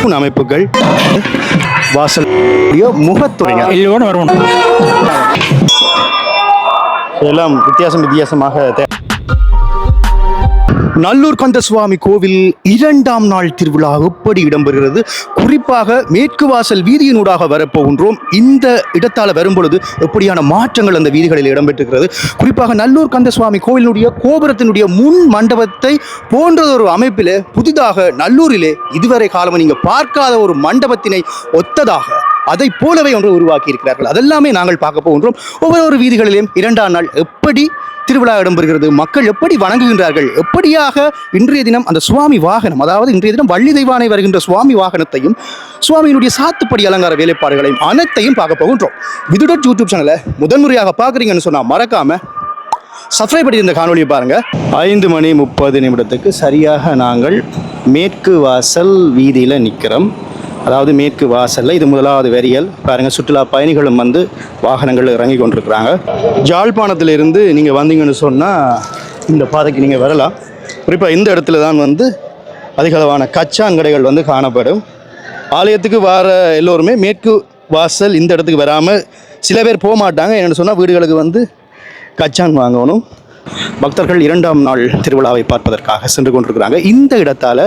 தூண் அமைப்புகள், வாசல் முகத்துறைகள் எல்லாம் வித்தியாசமாக நல்லூர் கந்தசுவாமி கோவில் 2ஆம் நாள் திருவிழா எப்படி இடம்பெறுகிறது? குறிப்பாக மேற்கு வாசல் வீதியினூடாக வரப்போகின்றோம். இந்த இடத்தால் வரும்பொழுது எப்படியான மாற்றங்கள் அந்த வீதிகளில் இடம்பெற்றிருக்கிறது? குறிப்பாக நல்லூர் கந்தசுவாமி கோவிலினுடைய கோபுரத்தினுடைய முன் மண்டபத்தை போன்றதொரு அமைப்பில் புதிதாக நல்லூரிலே இதுவரை காலமும் நீங்கள் பார்க்காத ஒரு மண்டபத்தினை ஒத்ததாக அதை போலவே ஒன்று உருவாக்கி இருக்கிறார்கள். அதெல்லாமே நாங்கள் பார்க்க போகின்றோம். ஒவ்வொரு வீதிகளிலும் 2ஆம் நாள் எப்படி திருவிழா இடம்பெறுகிறது, மக்கள் எப்படி வணங்குகின்றார்கள், எப்படியாக இன்றைய தினம் அந்த சுவாமி வாகனம், அதாவது இன்றைய தினம் வள்ளி தெய்வானை வருகின்ற சுவாமி வாகனத்தையும் சுவாமியினுடைய சாத்துப்படி அலங்கார வேலைப்பாடுகளையும் அனைத்தையும் பார்க்க போகின்றோம். விதுடட் யூடியூப் சேனலை முதன்முறையாக பார்க்குறீங்கன்னு சொன்னால் மறக்காம சப்ஸ்கிரைப் பண்ணி இந்த காணொலியை பாருங்க. 5:30 சரியாக நாங்கள் மேற்கு வாசல் வீதியில் நிற்கிறோம். அதாவது மேற்கு வாசலில் இது முதலாவது வரியல் பாருங்கள். சுற்றுலா பயணிகளும் வந்து வாகனங்கள் இறங்கி கொண்டிருக்கிறாங்க. ஜாழ்ப்பாணத்திலிருந்து நீங்கள் வந்தீங்கன்னு சொன்னால் இந்த பாதைக்கு நீங்கள் வரலாம். குறிப்பாக இந்த இடத்துல தான் வந்து அதிகளவான கச்சான் கடைகள் வந்து காணப்படும். ஆலயத்துக்கு வர எல்லோருமே மேற்கு வாசல் இந்த இடத்துக்கு வராமல் சில பேர் போக மாட்டாங்க. என்னென்னு சொன்னால் வீடுகளுக்கு வந்து கச்சான் வாங்கணும். பக்தர்கள் 2ஆம் நாள் திருவிழாவை பார்ப்பதற்காக சென்று கொண்டிருக்கிறாங்க. இந்த இடத்தால்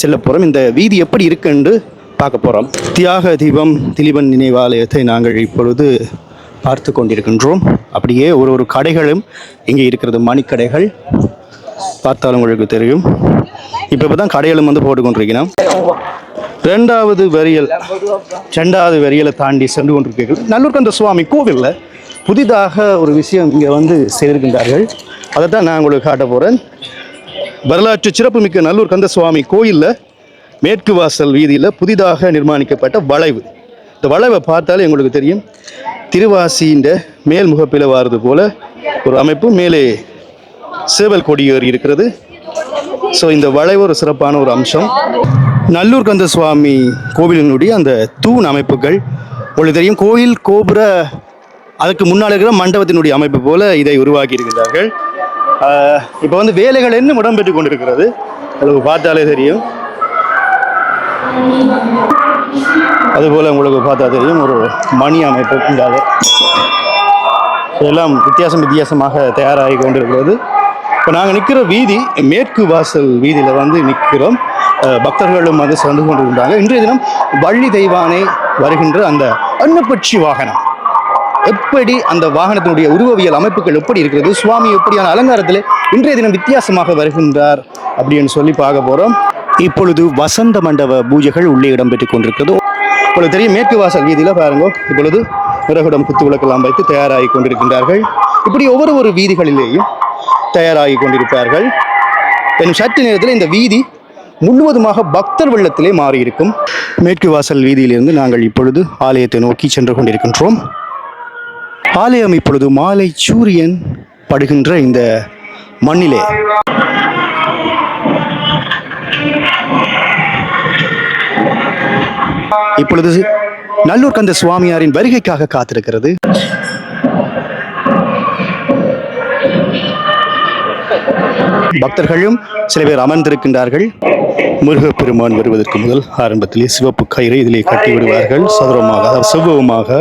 செல்லப்புறம் இந்த வீதி எப்படி இருக்குன்னு பார்க்க போகிறோம். தியாக தீபம் திலீபன் நினைவாலயத்தை நாங்கள் இப்பொழுது பார்த்து கொண்டிருக்கின்றோம். அப்படியே ஒரு கடைகளும் இங்கே இருக்கிறது. மணிக்கடைகள் பார்த்தாலும் உங்களுக்கு தெரியும். இப்போ தான் கடைகளும் வந்து போட்டு கொண்டிருக்கிறோம். 2வது வரியலை தாண்டி சென்று கொண்டிருக்கிறீர்கள். நல்லூர் கந்த சுவாமி கோவிலில் புதிதாக ஒரு விஷயம் இங்கே வந்து செய்திருக்கின்றார்கள். அதை தான் நான் உங்களுக்கு காட்ட போகிறேன். வரலாற்று சிறப்புமிக்க நல்லூர் கந்த சுவாமி கோயிலில் மேற்கு வாசல் வீதியில் புதிதாக நிர்மாணிக்கப்பட்ட வளைவு. இந்த வளைவை பார்த்தாலே உங்களுக்கு தெரியும், திருவாசியின் மேல் முகப்பில் வாரது போல ஒரு அமைப்பு, மேலே சேவல் கொடியேறி இருக்கிறது. ஸோ இந்த வளைவு ஒரு சிறப்பான ஒரு அம்சம். நல்லூர் கந்த சுவாமி கோவிலினுடைய அந்த தூண் அமைப்புகள் உங்களுக்கு தெரியும். கோயில் கோபுர அதுக்கு முன்னால் இருக்கிற மண்டபத்தினுடைய அமைப்பு போல இதை உருவாக்கி இருக்கின்றார்கள். இப்போ வந்து வேலைகள் என்ன இடம்பெற்று கொண்டிருக்கிறது உங்களுக்கு பார்த்தாலே தெரியும். அதுபோல் உங்களுக்கு பார்த்தா தெரியும் ஒரு மணி அமைப்பு. எல்லாம் வித்தியாசமாக தயாராகி கொண்டிருக்கிறது. இப்போ நாங்கள் நிற்கிற வீதி மேற்கு வாசல் வீதியில் வந்து நிற்கிறோம். பக்தர்களும் வந்து சென்று கொண்டிருக்கிறாங்க. இன்றைய தினம் வள்ளி தெய்வானை வருகின்ற அந்த அன்னப்பட்சி வாகனம் எப்படி, அந்த வாகனத்தினுடைய உருவவியல் அமைப்புகள் எப்படி இருக்கிறது, சுவாமி எப்படியான அலங்காரத்தில் இன்றைய தினம் வித்தியாசமாக வருகின்றார் அப்படின்னு சொல்லி பார்க்க போகிறோம். இப்பொழுது வசந்த மண்டப பூஜைகள் உள்ளே இடம்பெற்றுக் கொண்டிருக்கிறது. இப்பொழுது தெரியும் மேற்கு வாசல் வீதியில் பாருங்க, இப்பொழுது விறகுடம் குத்து விளக்கெல்லாம் வைத்து தயாராகி கொண்டிருக்கின்றார்கள். இப்படி ஒவ்வொரு வீதிகளிலேயும் தயாராகி கொண்டிருப்பார்கள். இன்னும் சற்று நேரத்தில் இந்த வீதி முழுவதுமாக பக்தர் வெள்ளத்திலே மாறியிருக்கும். மேற்கு வாசல் வீதியிலிருந்து நாங்கள் இப்பொழுது ஆலயத்தை நோக்கி சென்று கொண்டிருக்கின்றோம். ஆலயம் இப்பொழுது மாலை சூரியன் படுகின்ற இந்த மண்ணிலே இப்பொழுது நல்லூர் கந்த சுவாமியாரின் வருகைக்காக காத்திருக்கிறது. பக்தர்களும் சில பேர் அமர்ந்திருக்கின்றார்கள். முருகப்பெருமான் வருவதற்கு முதல் ஆரம்பத்திலே சிவப்பு கயிறை இதிலே கட்டி விடுவார்கள். சதுரமாக செவ்வகமாக.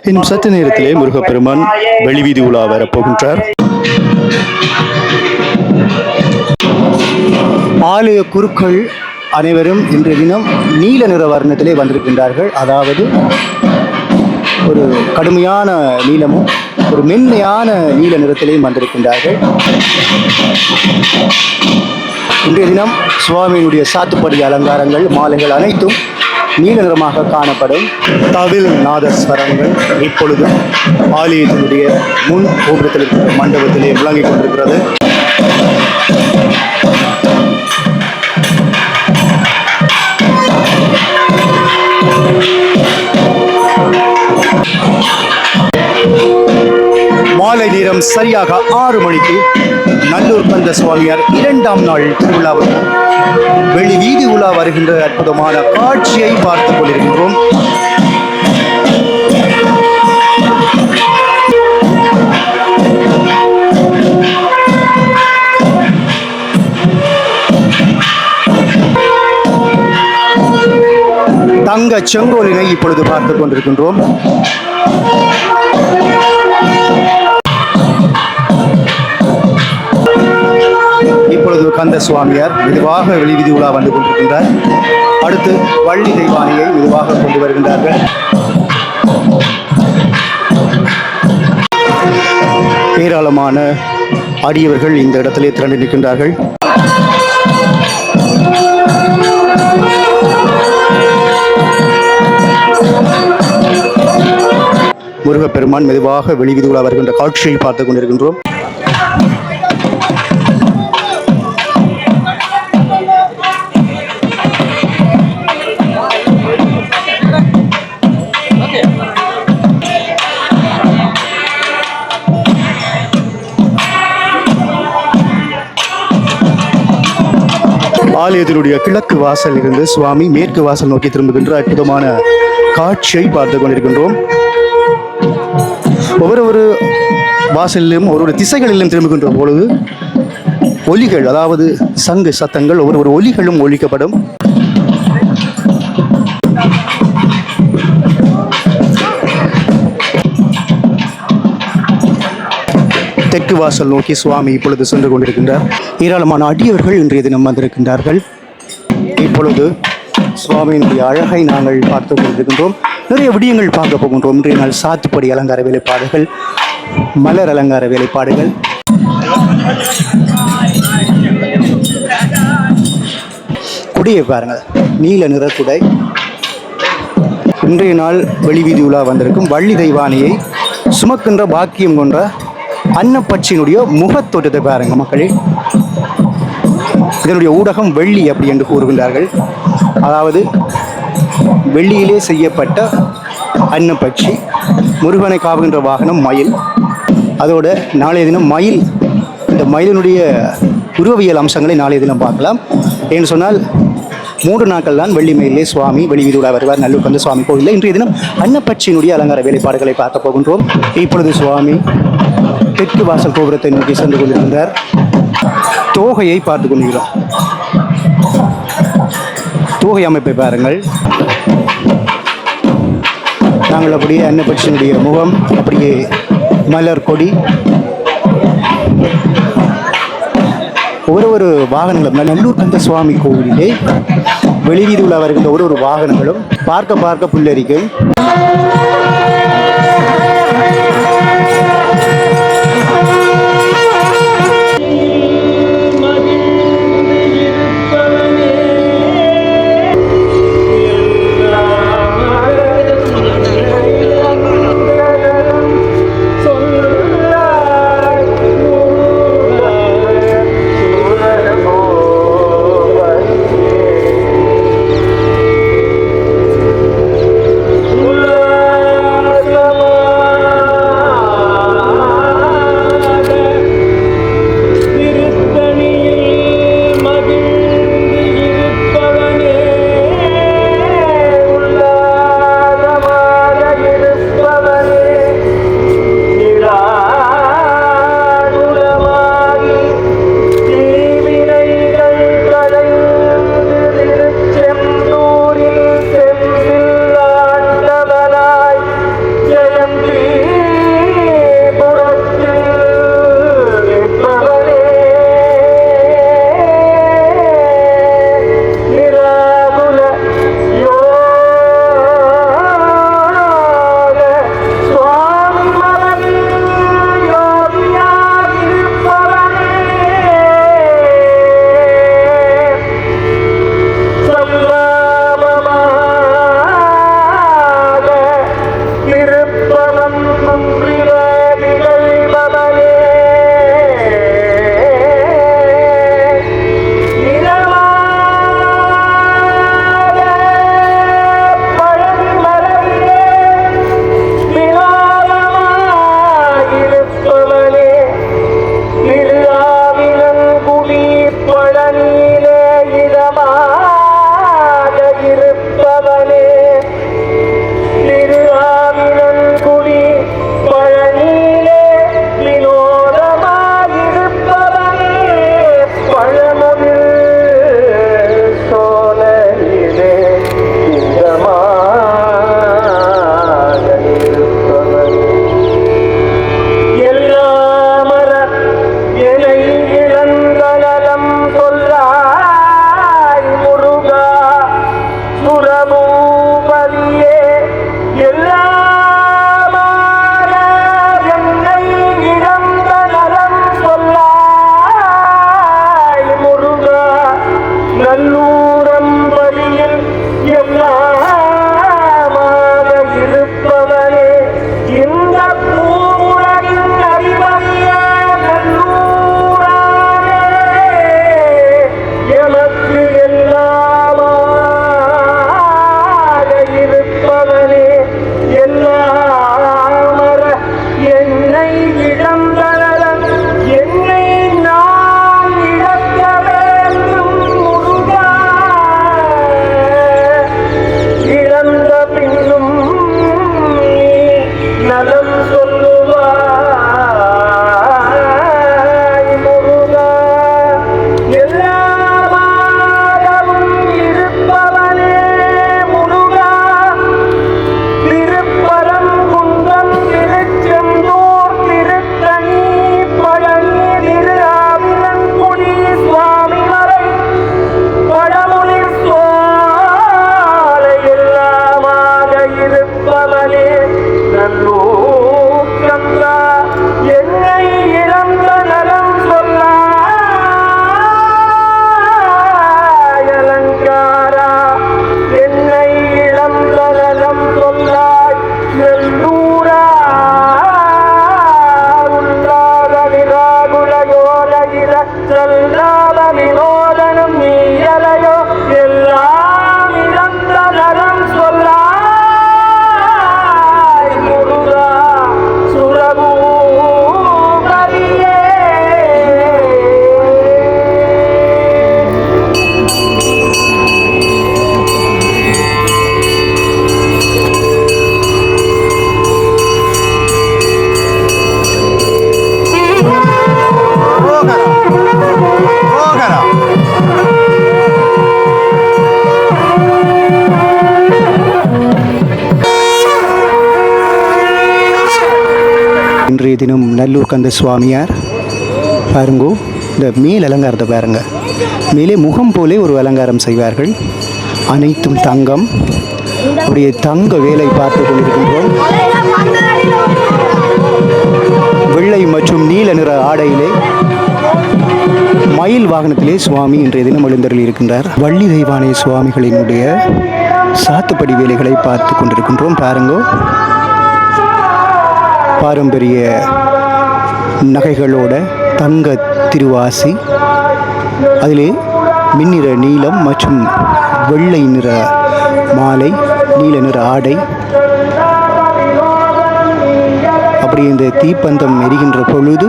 இன்னும் சற்று நேரத்திலே முருகப்பெருமான் வெளிவீதி உலா வரப்போகின்றார். ஆலய குருக்கள் அனைவரும் இன்றைய தினம் நீல நிற வர்ணத்திலே வந்திருக்கின்றார்கள். அதாவது ஒரு கடுமையான நீலமும் ஒரு மென்மையான நீல நிறத்திலேயும் வந்திருக்கின்றார்கள். இன்றைய தினம் சுவாமியினுடைய சாத்துப்படி அலங்காரங்கள் மாலைகள் அனைத்தும் நீல நிறமாக காணப்படும். தவில் நாதஸ்வரங்கள் இப்பொழுது ஆலயத்தினுடைய முன் கோபுரத்தில் இருக்கிற மண்டபத்திலே விளங்கிக் கொண்டிருக்கிறது. மாலை நேரம் சரியாக 6 மணிக்கு நல்லூர் கந்த சுவாமியார் 2ஆம் நாள் திருவிழாவுக்கு வெளி வீதி உலா வருகின்ற அற்புதமான காட்சியை பார்த்துக் கொண்டிருக்கின்றோம். தங்க செங்கோலினை இப்பொழுது பார்த்துக் கொண்டிருக்கின்றோம். இப்பொழுது கந்த சுவாமியார் மெதுவாக வெளிவீதி உலா வந்து கொண்டிருக்கின்றார். அடுத்து வள்ளி தெய்வானையை மெதுவாக கொண்டு வருகின்றார்கள். ஏராளமான அடியவர்கள் இந்த இடத்திலே திரண்டு நிற்கின்றார்கள். முருகப்பெருமான் மெதுவாக வெளிவீதி உலா வருகின்ற காட்சியை பார்த்துக் கொண்டிருக்கின்றோம். ஆலயத்தினுடைய கிழக்கு வாசல் இருந்து சுவாமி மேற்கு வாசல் நோக்கி திரும்புகின்ற அற்புதமான காட்சியை பார்த்துக் கொண்டிருக்கின்றோம். ஒவ்வொரு வாசலிலும் ஒரு திசைகளிலும் திரும்புகின்ற பொழுது ஒலிகள், அதாவது சங்கு சத்தங்கள், ஒவ்வொரு ஒலிகளும் ஒலிக்கப்படும். தெற்கு வாசல் நோக்கி சுவாமி இப்பொழுது சென்று கொண்டிருக்கின்றார். ஏராளமான அடியவர்கள் இன்றைய தினம் வந்திருக்கின்றார்கள். இப்பொழுது சுவாமியினுடைய அழகை நாங்கள் பார்த்து கொண்டிருக்கின்றோம். நிறைய விடயங்கள் பார்க்க போகின்றோம். இன்றைய நாள் சாத்துப்படி அலங்கார வேலைப்பாடுகள், மலர் அலங்கார வேலைப்பாடுகள், குடையை பாருங்கள், நீல நிற குடை. இன்றைய நாள் வெளிவீதி உலா வந்திருக்கும் வள்ளி தெய்வானையை சுமக்கின்ற பாக்கியம் கொண்ட அன்னப்பட்சியினுடைய முகத்தோட்டத்தை பாருங்க மக்களே. இதனுடைய ஊடகம் வெள்ளி அப்படி என்று கூறுகின்றார்கள். அதாவது வெள்ளியிலே செய்யப்பட்ட அன்னப்பட்சி. முருகனை காவுகின்ற வாகனம் மயில். அதோட நாளைய தினம் மயில், இந்த மயிலினுடைய உருவவியல் அம்சங்களை நாளைய தினம் பார்க்கலாம். ஏன்னு சொன்னால் 3 நாட்கள் தான் வெள்ளி மயிலே சுவாமி வெளிவீதி உலா வருவார் நல்லூர் கந்த சுவாமி கோவிலில். இன்றைய தினம் அன்னப்பட்சியினுடைய அலங்கார வேலைப்பாடுகளை பார்க்க போகின்றோம். இப்பொழுது சுவாமி தெற்கு வாசல் கோபுரத்தை நோக்கி சென்று கொண்டிருக்கின்றார். தோகையை பார்த்து கொண்டிருக்கிறோம். தோகை அமைப்பை பாருங்கள். நாங்கள் அப்படியே அன்னப்பட்சியினுடைய முகம், அப்படியே மலர் கொடி, ஒரு வாகனங்களும் நல்லூர் கந்த சுவாமி கோவிலிலே வெளிவீதி உலா வருகின்ற ஒரு வாகனங்களும் பார்க்க புல்லரிக்கும். இன்றைய தினம் நல்லூர் கந்த சுவாமியார் பாருங்கோ, இந்த மேல் அலங்காரத்தை பாருங்க. மேலே முகம் போலே ஒரு அலங்காரம் செய்வார்கள். அனைத்தும் தங்கம். அப்படியே தங்க வேலை பார்த்து கொண்டிருக்கின்றோம். வெள்ளை மற்றும் நீல நிற ஆடையிலே மயில் வாகனத்திலே சுவாமி இன்றைய தினம் எழுந்தருளி இருக்கின்றார். வள்ளி தெய்வானை சுவாமிகளினுடைய சாத்துப்படி வேலைகளை பார்த்து கொண்டிருக்கின்றோம். பாருங்கோ, பாரம்பரிய நகைகளோட தங்க திருவாசி, அதிலே மின்னிற நீலம் மற்றும் வெள்ளை நிற மாலை, நீல நிற ஆடை. அப்படி இந்த தீப்பந்தம் எரிகின்ற பொழுது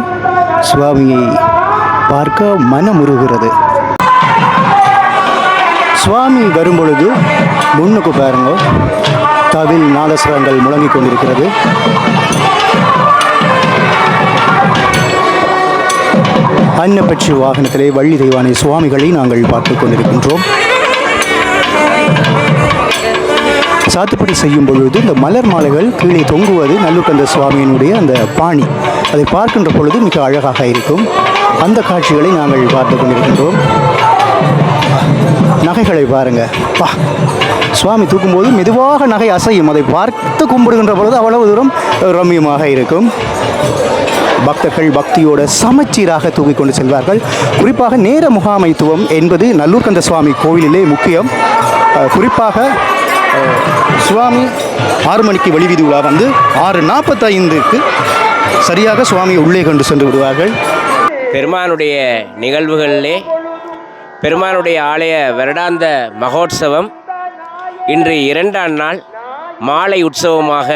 சுவாமியை பார்க்க மனமுருகிறது. சுவாமி வரும்பொழுது முன்னுக்கு பாருங்க, தவில் நாதஸ்வரங்கள் முழங்கிக் கொண்டிருக்கிறது. அன்னப்பட்சி வாகனத்திலே வள்ளி தெய்வானை சுவாமிகளை நாங்கள் பார்த்து கொண்டிருக்கின்றோம். சாத்துப்படி செய்யும் பொழுது இந்த மலர் மாலைகள் கீழே தொங்குவது நல்லூர் கந்த சுவாமியினுடைய அந்த பாணி, அதை பார்க்கின்ற பொழுது மிக அழகாக இருக்கும். அந்த காட்சிகளை நாங்கள் பார்த்து கொண்டிருக்கின்றோம். நகைகளை பாருங்க, சுவாமி தூக்கும்போது மெதுவாக நகை அசையும். அதை பார்த்து கும்பிடுகின்ற பொழுது அவ்வளவு தூரம் ரம்மியமாக இருக்கும். பக்தர்கள் பக்தியோட சமச்சீராக தூக்கிக் கொண்டு செல்வார்கள். குறிப்பாக நேர முகாமைத்துவம் என்பது நல்லூர் கந்த சுவாமி கோவிலிலே முக்கியம். குறிப்பாக சுவாமி 6 மணிக்கு வெளிவீதி உலா வந்து 6:45க்கு சரியாக சுவாமி உள்ளே கொண்டு சென்று விடுவார்கள். பெருமானுடைய நிகழ்வுகளிலே பெருமானுடைய ஆலய வருடாந்த மகோத்சவம் இன்று 2ஆம் நாள் மாலை உற்சவமாக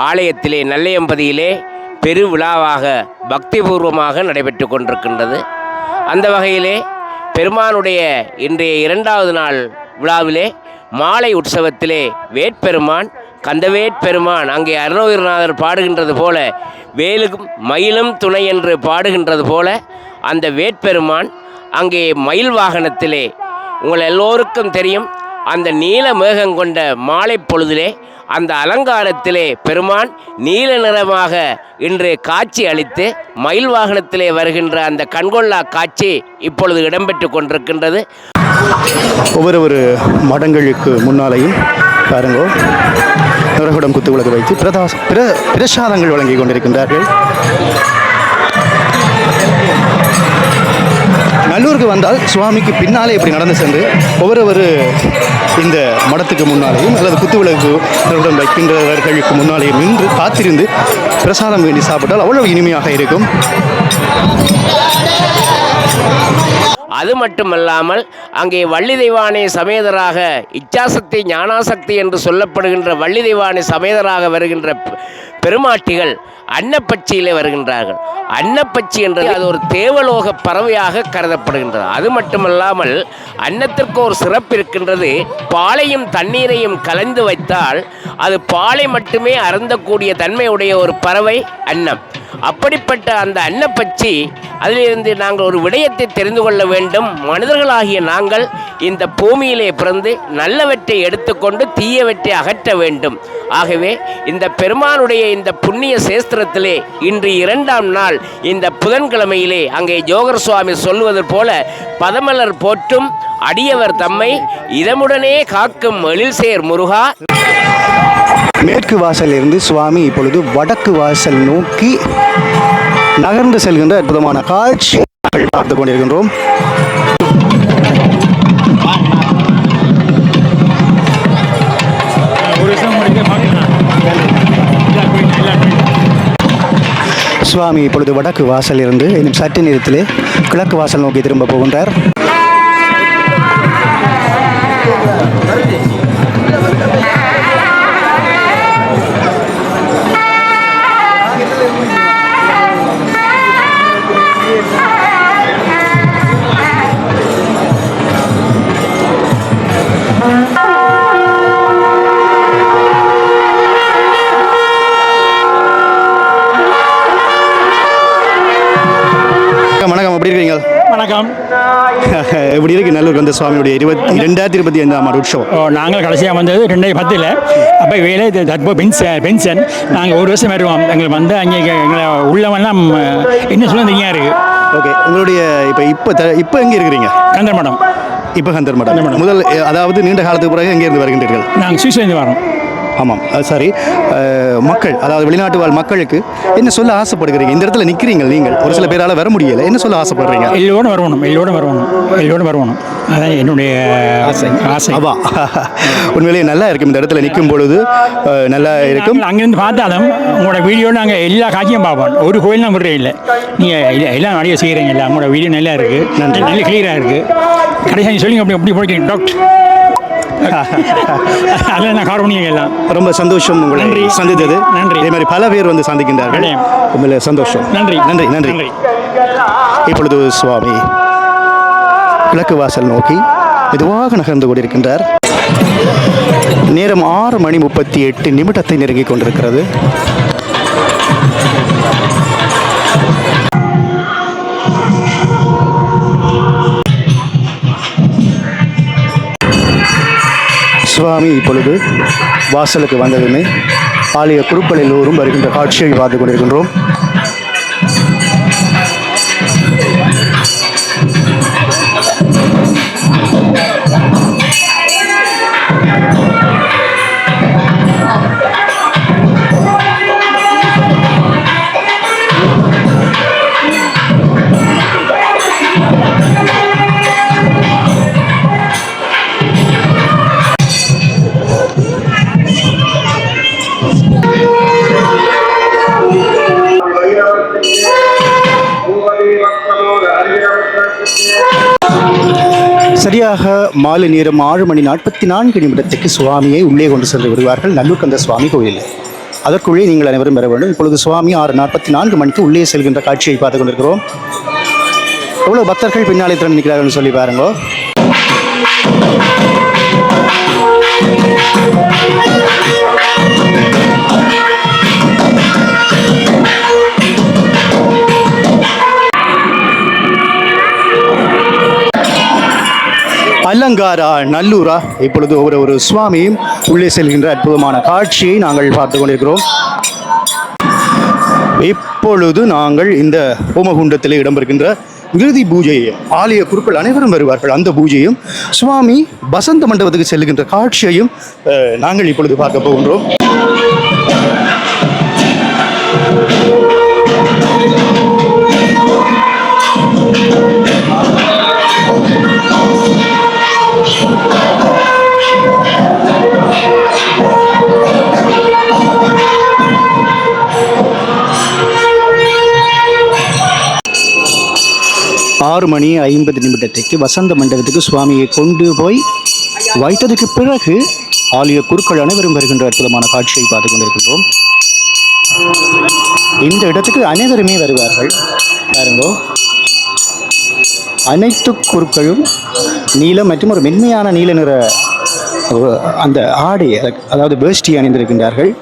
ஆலயத்திலே நல்லையம்பதியிலே பெருவிழாவாக பக்திபூர்வமாக நடைபெற்று கொண்டிருக்கின்றது. அந்த வகையிலே பெருமானுடைய இன்றைய 2வது நாள் விழாவிலே மாலை உற்சவத்திலே வேட்பெருமான் கந்தவேட்பெருமான் அங்கே அருணகிரிநாதர் பாடுகின்றது போல வேலும் மயிலும் துணை என்று பாடுகின்றது போல அந்த வேட்பெருமான் அங்கே மயில் வாகனத்திலே, உங்கள் எல்லோருக்கும் தெரியும், அந்த நீல மேகம் கொண்ட மாலை பொழுதிலே அந்த அலங்காரத்திலே பெருமான் நீல நிறமாக இன்று காட்சி அளித்து மயில் வாகனத்திலே வருகின்ற அந்த கண்கொள்ளா காட்சி இப்பொழுது இடம்பெற்று கொண்டிருக்கின்றது. ஒவ்வொரு மடங்களுக்கு முன்னாலேயும் பாருங்கோ, நிறகுடம் குத்து விளக்கு வைத்து பிரசாதங்கள் வழங்கி கொண்டிருக்கின்றார்கள். நல்லூருக்கு வந்தால் சுவாமிக்கு பின்னாலே இப்படி நடந்து சென்று ஒவ்வொரு இந்த மடத்துக்கு முன்னாலேயும் அல்லது குத்துவிளக்கு வைக்கின்றவர்களுக்கு முன்னாலேயும் நின்று காத்திருந்து பிரசாதம் வேண்டி சாப்பிட்டால் அவ்வளவு இனிமையாக இருக்கும். அது மட்டுமல்லாமல் அங்கே வள்ளி தெய்வானை சமேதராக இச்சாசக்தி ஞானாசக்தி என்று சொல்லப்படுகின்ற வள்ளி தெய்வானை சமேதராக வருகின்ற பெருமாட்டிகள் அன்னப்பட்சியிலே வருகின்றார்கள். அன்னப்பட்சி என்றது அது ஒரு தேவலோக பறவையாக கருதப்படுகின்றது. அது மட்டுமல்லாமல் அன்னத்திற்கு ஒரு சிறப்பு இருக்கின்றது. பாலையும் தண்ணீரையும் கலந்து வைத்தால் அது பாலை மட்டுமே அருந்தக்கூடிய தன்மையுடைய ஒரு பறவை அன்னம். அப்படிப்பட்ட அந்த அன்னப்பட்சி, அதிலிருந்து நாங்கள் ஒரு விடயத்தை தெரிந்து கொள்ள வேண்டும். மனிதர்களாகிய நாங்கள் இந்த பூமியிலே பிறந்து நல்லவற்றை எடுத்துக்கொண்டு தீயவற்றை அகற்ற வேண்டும். ஆகவே இந்த பெருமானுடைய இந்த புண்ணிய சேஸ்திரத்திலே இன்று 2ஆம் நாள் இந்த புதன்கிழமையிலே அங்கே ஜோகர் சுவாமி சொல்வது போல பதமலர் போற்றும் அடியவர் தம்மை இதமுடனே காக்கும் எழில்சேர் முருகா. மேற்கு வாசலிருந்து சுவாமி இப்பொழுது வடக்கு வாசல் நோக்கி நகர்ந்து செல்கின்ற அற்புதமான காட்சி பார்த்து கொண்டிருக்கின்றோம். சுவாமி இப்பொழுது வடக்கு வாசல் இருந்து இன்னும் சற்று நேரத்திலே கிழக்கு வாசல் நோக்கி திரும்ப போகின்றார். வணக்கம், எப்படி இருக்கீங்க? வணக்கம். எப்படி இருக்கு நல்லூர் கந்த சுவாமியுடைய 2025ஆம் ஆண்டு உற்சவம்? நாங்கள் கடைசியாக வந்தது 2010. அப்போ வேலை தற்போது பென்ஷன் நாங்கள் ஒரு வருஷம் வருவோம். எங்களுக்கு வந்து அங்கே எங்களை உள்ளவெல்லாம் என்ன சொல்ல தெரியா இருக்குது. ஓகே, உங்களுடைய இப்போ எங்கே இருக்கிறீங்க? கந்தர் மடம். இப்போ கந்தர் மடம் முதல், அதாவது நீண்ட காலத்துக்கு பிறகு எங்கேருந்து வருகின்றீர்கள்? நாங்கள் சுவிஸ்லேருந்து வரோம். ஆமாம், சரி. மக்கள், அதாவது வெளிநாட்டு வாழ் மக்களுக்கு என்ன சொல்ல ஆசைப்படுகிறீங்க? இந்த இடத்துல நிற்கிறீங்க நீங்கள், ஒரு சில பேரால் வர முடியலை, என்ன சொல்ல ஆசைப்படுறீங்க? எல்லோரும் வரணும். அதான் என்னுடைய ஆசை. அவா உண்மையிலேயே நல்லா இருக்கும். இந்த இடத்துல நிற்கும் பொழுது நல்லா இருக்கும். அங்கேருந்து பார்த்தாலும் உங்களோட வீடியோ நாங்கள் எல்லா காட்சியும் பார்ப்போம். ஒரு கோயில் தான் விடுறே இல்லை. நீங்கள் எல்லாம் நிறைய செய்கிறீங்கல்ல, உங்களோட வீடியோ நல்லா இருக்குது, நல்ல கிளியராக இருக்குது. கடைசியாக சொல்லுங்க அப்படி போய்க்கிறீங்க டாக்டர். அதில் நான் கார் பண்ணிங்க எல்லாம். ரொம்ப சந்தோஷம் உங்களை சந்தித்தது. நன்றி. இதே மாதிரி பல பேர் வந்து சந்திக்கின்றார்கள். உண்மையிலே சந்தோஷம். நன்றி. இப்பொழுது சுவாமி கிழக்கு வாசல் நோக்கி மெதுவாக நகர்ந்து கொண்டிருக்கின்றார். நேரம் 6:38 நெருங்கிக் கொண்டிருக்கிறது. சுவாமி இப்பொழுது வாசலுக்கு வந்ததுமே ஆலய குருக்கள் எல்லோரும் வருகின்ற காட்சியை பார்த்து கொண்டிருக்கின்றோம். சரியாக மாலை நேரம் 6:44 சுவாமியை உள்ளே கொண்டு சென்று விடுவார்கள் நல்லூர் கந்த சுவாமி கோயிலில். அதற்குள்ளே நீங்கள் அனைவரும் பெற வேண்டும். இப்பொழுது சுவாமி 6:44 உள்ளே செல்கின்ற காட்சியை பார்த்து கொண்டிருக்கிறோம். எவ்வளோ பக்தர்கள் பின்னாலே திறன் நிற்கிறார்கள் சொல்லி பாருங்க. அலங்காரா நல்லூரா இப்பொழுது ஒரு சுவாமியும் உள்ளே செல்கின்ற அற்புதமான காட்சியை நாங்கள் பார்த்து கொண்டிருக்கிறோம். இப்பொழுது நாங்கள் இந்த ஹோமகுண்டத்தில் இடம்பெறுகின்ற இறுதி பூஜை, ஆலய குருக்கள் அனைவரும் வருவார்கள். அந்த பூஜையும் சுவாமி வசந்த மண்டபத்துக்கு செல்லுகின்ற காட்சியையும் நாங்கள் இப்பொழுது பார்க்க போகின்றோம். மணி 50 வசந்த மண்டபத்துக்கு சுவாமியை கொண்டு போய் வைத்ததுக்கு பிறகு ஆலய குருக்கள் அனைவரும் வருகின்ற அற்புதமான காட்சியை பார்த்து கொண்டிருக்கின்றோம். இந்த இடத்துக்கு அனைவருமே வருவார்கள். பாருங்கோ, அனைத்து குருக்களும் நீலம் மற்றும் ஒரு மென்மையான நீல நிற அந்த ஆடை, அதாவது வேஷ்டி அணிந்திருக்கின்றார்கள்.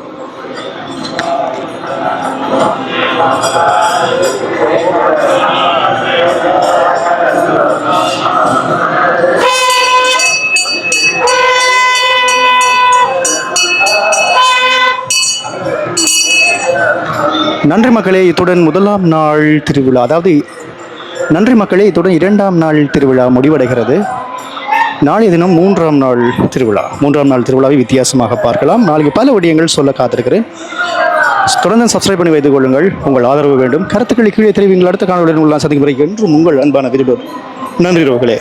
நன்றி மக்களே, இத்துடன் முதலாம் நாள் திருவிழா, அதாவது நன்றி மக்களே, இத்துடன் 2ஆம் நாள் திருவிழா முடிவடைகிறது. நாளைய தினம் 3ஆம் நாள் திருவிழா. 3ஆம் நாள் திருவிழாவை வித்தியாசமாக பார்க்கலாம். நாளைக்கு பல விடயங்கள் சொல்ல காத்திருக்கிறேன். தொடர்ந்து சப்ஸ்கிரைப் பண்ணி வைத்துக் கொள்ளுங்கள். உங்கள் ஆதரவு வேண்டும். கருத்துக்களை கீழே தெரிவிங்கள். அடுத்த காணொலியுடன் உள்ள சந்திக்கும் வரை என்றும் உங்கள் அன்பான விருப்பம். நன்றி ரோர்களே.